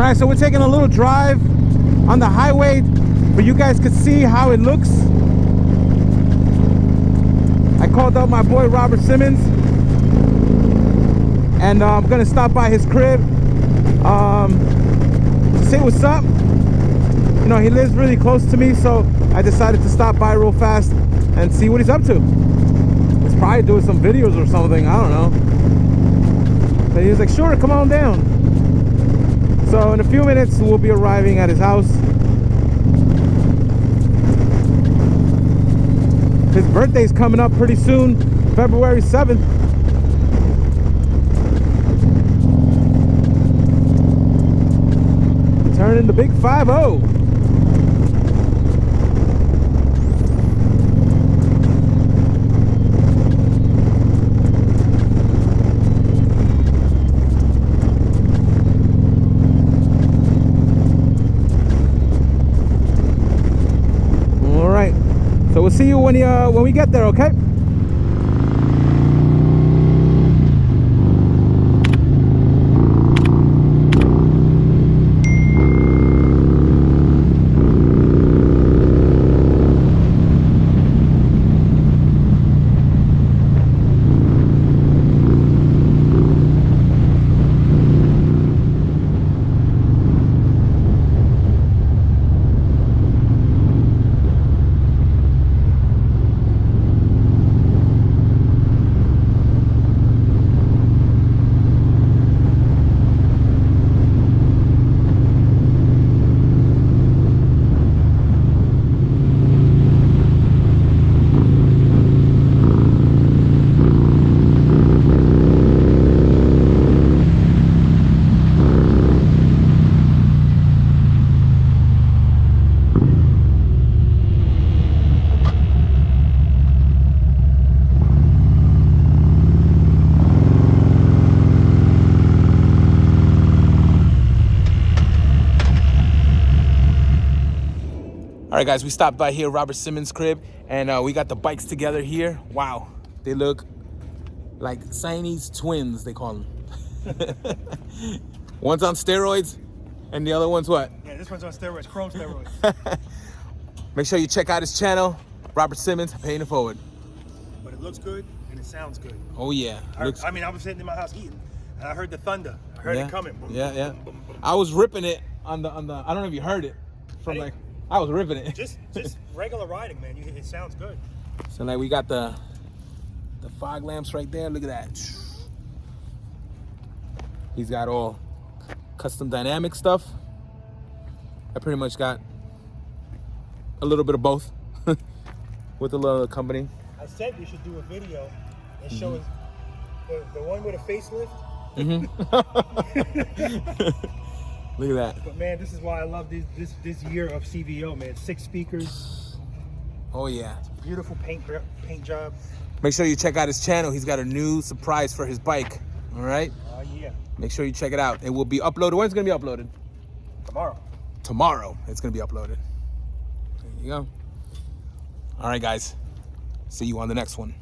right, so we're taking a little drive on the highway, but you guys could see how it looks. I called up my boy Robert Simmons, and I'm gonna stop by his crib to say what's up. You know, he lives really close to me, so I decided to stop by real fast and see what he's up to. He's probably doing some videos or something, I don't know. But he was like, sure, come on down. So in a few minutes, we'll be arriving at his house. His birthday's coming up pretty soon, February 7th. Turning the big 5-0. All right. So we'll see you when we get there, okay? All right, guys, we stopped by here, Robert Simmons' crib, and we got the bikes together here. Wow, they look like Siamese twins, they call them. One's on steroids, and the other one's what? Yeah, this one's on steroids, Khrome steroids. Make sure you check out his channel, Robert Simmons, paying it forward. But it looks good, and it sounds good. Oh, yeah. I mean, I was sitting in my house eating, and I heard the thunder. I heard it coming. Boom, Yeah, yeah. boom, boom, boom. I was ripping it on the, I don't know if you heard it, from like, I was ripping it. Just regular riding, man. It sounds good. So like we got the fog lamps right there. Look at that. He's got all custom dynamic stuff. I pretty much got a little bit of both with the little company. I said we should do a video and show us the one with a facelift. Look at that. But man, this is why I love this year of CVO, man. 6 speakers. Oh yeah. Beautiful paint job. Make sure you check out his channel. He's got a new surprise for his bike. All right. Oh yeah. Make sure you check it out. It will be uploaded. When's it gonna be uploaded? Tomorrow. Tomorrow it's gonna be uploaded. There you go. All right, guys. See you on the next one.